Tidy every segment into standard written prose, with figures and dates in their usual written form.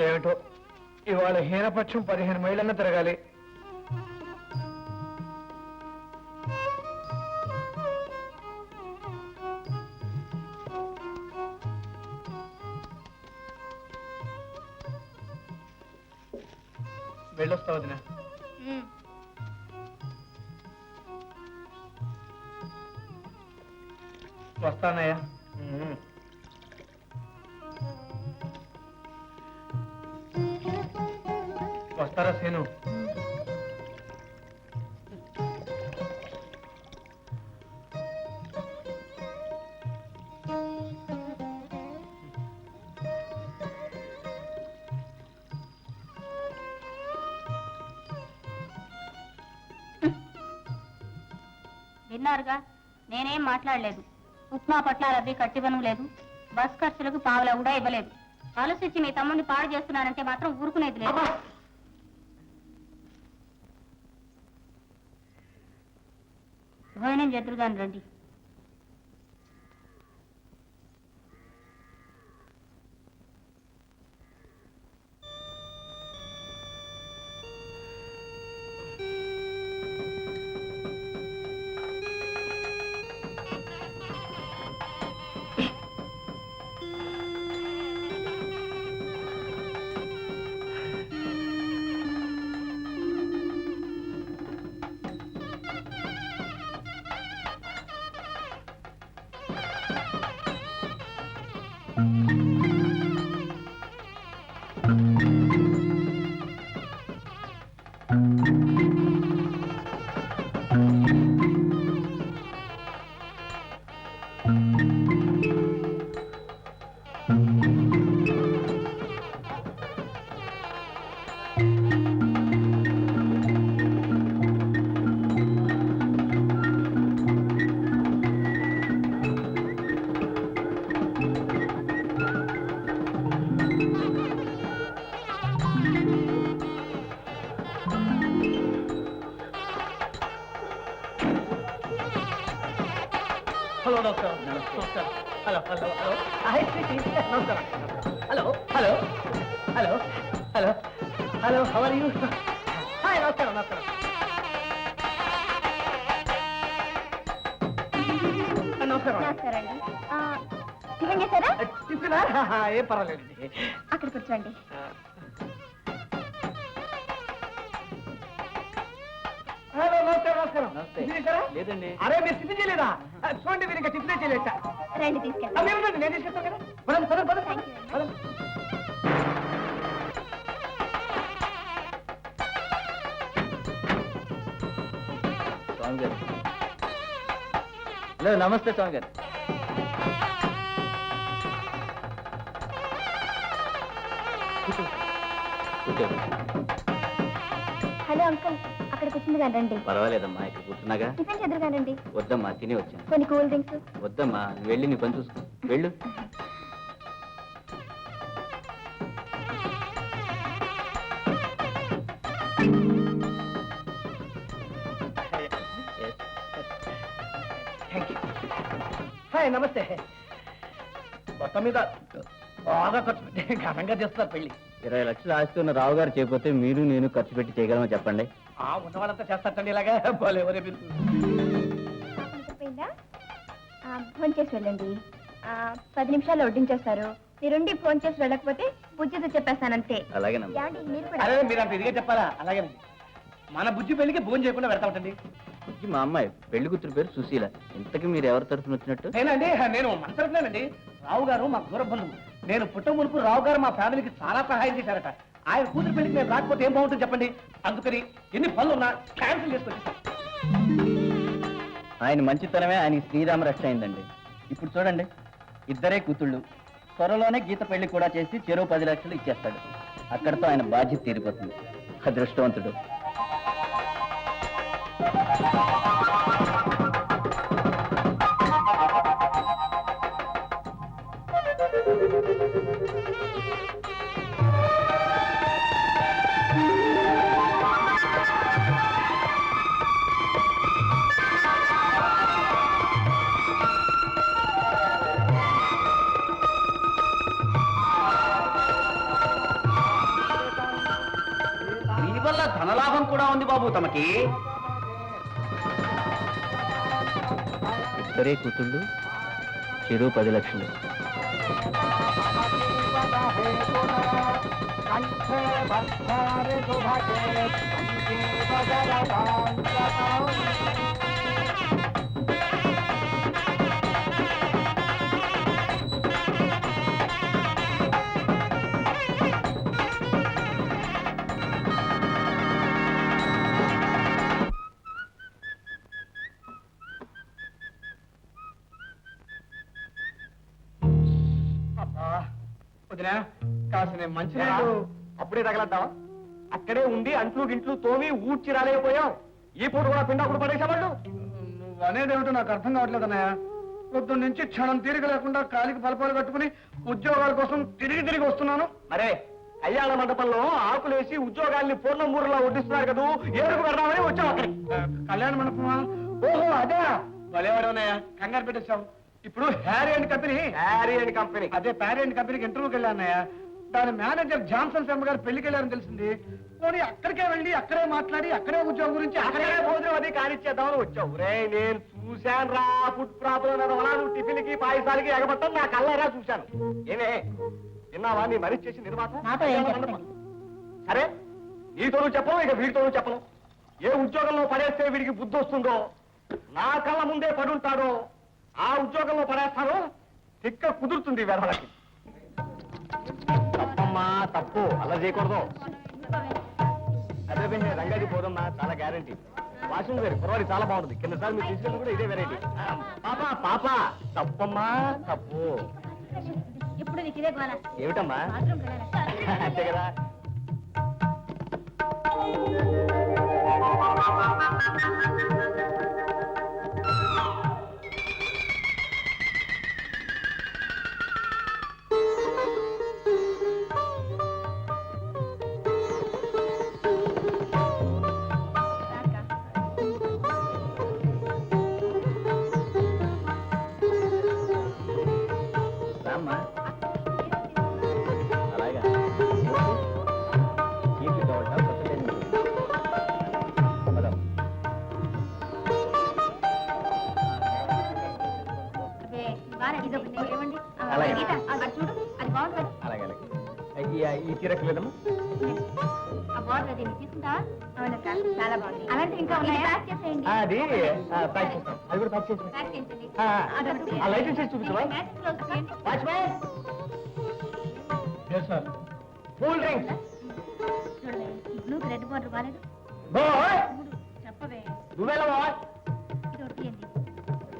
ఏమిటో ఇవాళ హీనపక్షం 15 మైళ్ళన్నా తిరగాలి. వెళ్ళొస్తా వదినా. వస్తానయ్యా. వస్తారా సేను? విన్నారుగా, నేనేం మాట్లాడలేదు. ఉప్మా పట్ల రద్దీ కట్టివను లేదు. బస్ ఖర్చులకు పావులా కూడా ఇవ్వలేదు. ఆలోచించి మీ తమ్ముడిని పాడు చేస్తున్నానంటే మాత్రం ఊరుకునేది లేదు. భోజనం చేతురుగాని రండి. Hello doctor. నమస్కారం. Hello hello hello. నమస్కారం. Hello hello hello hello hello. How are you? Hi. నమస్కారం. నమస్కారం. నమస్కారం. టిఫిన్ చేశారా? టిఫినా? ఏం పర్వాలేదు. అక్కడ కూర్చోండి. హలో. నమస్కారం. నమస్కారం. లేదండి. అరే మీరు టిఫిన్ చేయలేదా? చూడండి మీరు ఇంకా టిఫిన్ చేయలేదా? రండి తీసుకెళ్ళండి. నేను తీసుకెళ్తాను కదా. పదండి పదండి పదండి పదండి. స్వామి గారు. హలో. నమస్తే స్వామి గారు. హలో అంకుల్, అక్కడ కూర్చుంది కానండి. పర్వాలేదమ్మా, ఇక్కడ కూర్చున్నాగా. టిఫిన్ చెదురు కానండి. వద్దమ్మా, తిని వచ్చాను. కొన్ని కూల్ డ్రింక్స్. వద్దమ్మా, నువ్వు వెళ్ళి నీ పని చూసుకో. వెళ్ళు. హాయ్. నమస్తే. మొత్తం మీద బాగా ఖర్చు పెట్టి ఘనంగా చేస్తున్నారు పెళ్లి. 20 లక్షలు ఆస్తున్న రావు గారు చేయకపోతే మీరు నేను ఖర్చు పెట్టి చేయగలమో చెప్పండి. ఉన్న వాళ్ళంతా చేస్తారండి ఇలాగా. ఎవరే మీరు? ఫోన్ చేసి వెళ్ళండి. 10 నిమిషాలు వడ్డించేస్తారు. మీరుండి ఫోన్ చేసి వెళ్ళకపోతే బుజ్జితో చెప్పేస్తానంతే. అలాగేనమ్మా. మీరు కూడా. అరే మీరు అంత ఇదిగా చెప్పాలా? అలాగేనండి. మన బుజ్జి పెళ్లికి భోజనం చేయకుండా పెడతా ఉంటుంది. మా అమ్మాయి పెళ్లి కూతురు పేరు సుశీల. ఇంతకీ మీరు ఎవరి తరఫున వచ్చినట్టు? నేనండి, నేను మన తరఫునేనండి. రావు గారు మా దూర బంధువు. నేను పుట్ట మునుపు రావు గారు మా ఫ్యామిలీకి చాలా సహాయం చేశారట. ఆయన కూతురు పెళ్లికి నేను రాకపోతే ఏం బాగుంటుంది చెప్పండి. అందుకని ఎన్ని పనులు ఉన్నా క్యాన్సిల్ చేసుకొచ్చేసాను. ఆయన మంచితనమే ఆయనకి శ్రీరామ రక్ష అయిందండి. ఇప్పుడు చూడండి, ఇద్దరే కూతుళ్ళు. త్వరలోనే గీత పెళ్లి కూడా చేసి చెరో 10 లక్షలు ఇచ్చేస్తాడు. అక్కడితో ఆయన బాధ్యత తీరిపోతుంది. అదృష్టవంతుడు. తమకి? ఇద్దరే కూతుళ్ళు, చెరు 10 లక్షలు. వదినా కాసిన మంచినీళ్ళు అప్పుడే తగలద్దావా? అక్కడే ఉండి అంట్లు గింట్లు తోమి ఊడ్చి రాలేకపోయావు. ఈ పూట కూడా పిండాకుడు పడేసేవాళ్ళు. నువ్వు అనేదేమిటో నాకు అర్థం కావట్లేదు అన్నయ్య. పొద్దున్న నుంచి క్షణం తీరిక లేకుండా కాలికి పలపాలు కట్టుకుని ఉద్యోగాల కోసం తిరిగి వస్తున్నాను. మరే కళ్యాణ మండపంలో ఆకులేసి ఉద్యోగాల్ని పూర్ణమూరులా వడ్డిస్తున్నారు కదా, ఏడుకు పెడదామని వచ్చావు అక్కడికి. కళ్యాణ మండపమా? ఓహో అదే. భలేవాడవునయ్యా, కంగారు పెట్టేశావు. ఇప్పుడు హ్యారీ అండ్ కంపెనీ అదే ప్యారీ అండ్ కంపెనీకి ఇంటర్వ్యూకి వెళ్ళానయ్య. దాని మేనేజర్ జాన్సన్ శర్మ గారు పెళ్లికి వెళ్ళారని తెలిసింది. పోనీ అక్కడికే వెళ్ళి అక్కడే మాట్లాడి అక్కడే ఉద్యోగం గురించి అక్కడే భోజనం అది కానిచ్చేద్దామని వచ్చావు. రే నేను చూశాను రా, ఫుడ్ ప్రాబ్లం నువ్వు టిఫిన్కి పాయసాలకి ఎగబట్టం నా కళ్ళరా చూశాను. ఏమే విన్నావా? నీ మరీ చేసి నిర్మాత. సరే నీతోనూ చెప్పను, ఇక వీడితోనూ చెప్పను. ఏ ఉద్యోగంలో పడేస్తే వీడికి బుద్ధి వస్తుందో, నా కళ్ళ ముందే పడుంటాడో ఆ ఉద్యోగంలో పడేస్తాను. తిక్క కుదురుతుంది వెధలకి. తప్పమ్మా తప్పు, అలా చేయకూడదు. అదే రంగాది పోదమ్మా, చాలా గ్యారంటీ. వాషింగ్ వేరు కురవాడి చాలా బాగుంటుంది. కిందసారి మీరు తీసుకెళ్ళి కూడా ఇదే వెరైటీ. పాప తప్పమ్మా తప్పు. ఇప్పుడు నీకు ఇదే గోల. ఏమిటమ్మా? అంతే కదా. అలాగా చూడు, అది బాగుంటుంది. అలాగే ఈ చీరకు లేదమ్మా. బాగుంటుంది, తీసుకుంటా. చాలా బాగుంది. అలాంటి ఇంకా ప్యాక్ చేసేయండి. అది ప్యాక్ చేస్తాం. అది కూడా ప్యాక్ చేసి ప్యాక్ చేయండి. ఆ లైసెన్స్ చేసి చూపించవా? Cool drinks blue red border బాగాలేదు. చెప్పవే. నువ్వేలా ఇది ఒకటి తీయండి.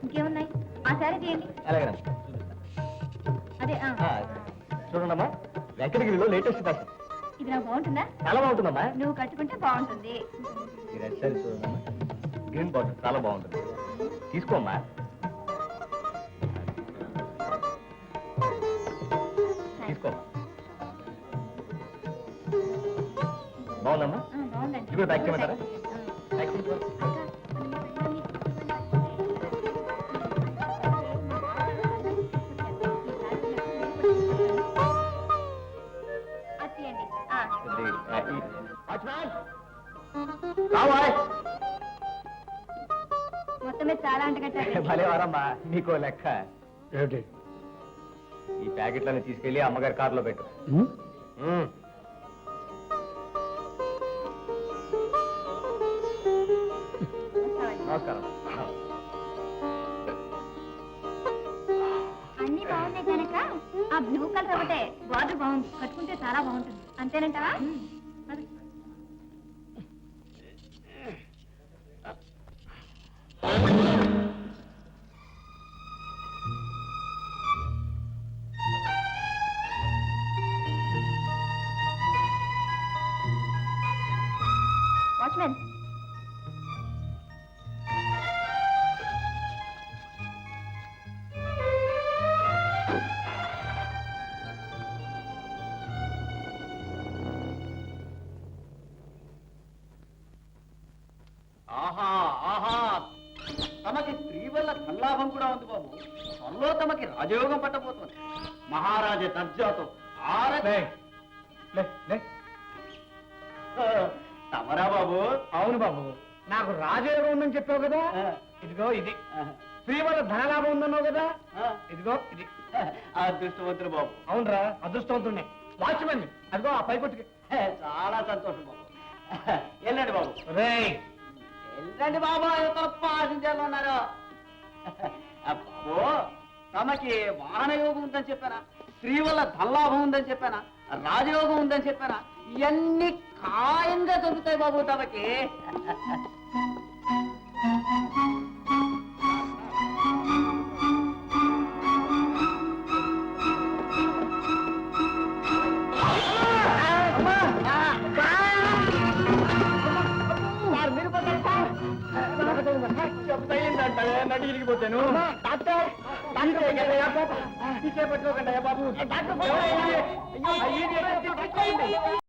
ఇంకేమున్నాయి? ఆ శారీ తీయండి. అలాగే అదే చూడండమ్మా, వెంకటగిరిలో లేటెస్ట్ ఫ్యాషన్. ఇది నాకు బాగుంటుందా? చాలా బాగుంటుందమ్మా. నువ్వు కట్టుకుంటే బాగుంటుంది. ఈ రెడ్ సారీ చూడమ్మా, గ్రీన్ బార్డర్ చాలా బాగుంటుంది. తీసుకోమ్మా. తీసుకోమ్మా. బాగుందమ్మా. బాగుందండి. ఇది కూడా ప్యాక్ చేయమంటారా? ప్యాక్ చేయించు. మొత్తమే చాలా అంటగట్టారు. భలే వారమ్మా, నీకో లెక్క. ఏమిటి? ఈ ప్యాకెట్లను తీసుకెళ్లి అమ్మగారి కారులో పెట్టు. నమస్కారం. అన్ని బాగున్నాయి కనుక ఆ బ్లూ కలర్ ఒకటే బార్డర్ బాగుంది, కట్టుకుంటే చాలా బాగుంటుంది. అంతేనంటావా? వాచ్మెన్, ఆహా ఆహా, తమకి స్త్రీ వల్ల సల్లాభం కూడా ఉంది బాబు. త్వరలో తమకి రాజయోగం పట్టబోతుంది. మహారాజ దర్జాతో తమరా బాబు. బాబు అవును బాబు, నాకు రాజయోగం ఉందని చెప్పావు కదా, ఇదిగో ఇది. స్త్రీ వల్ల ధనలాభం ఉందన్నావు కదా, ఇదిగో ఇది. అదృష్టవంతుడు బాబు. అవునరా, అదృష్టవంతుణ్ణి. వాచ్మెన్ అదిగో ఆ పైకొట్టుకి. చాలా సంతోషం బాబు. వెళ్ళండి బాబు. రేయ్, వెళ్ళండి బాబు, యువతల పాసింజర్లు ఉన్నారు. బాబు, తమకి వాహన యోగం ఉందని చెప్పానా, స్త్రీ వల్ల ధనలాభం ఉందని చెప్పానా, రాజయోగం ఉందని చెప్పానా, ఇవన్నీ ఖాయంగా దొరుకుతాయి బాబు తమకి. నడి ఇరిగిపోతాను. డాక్టర్, బాబు.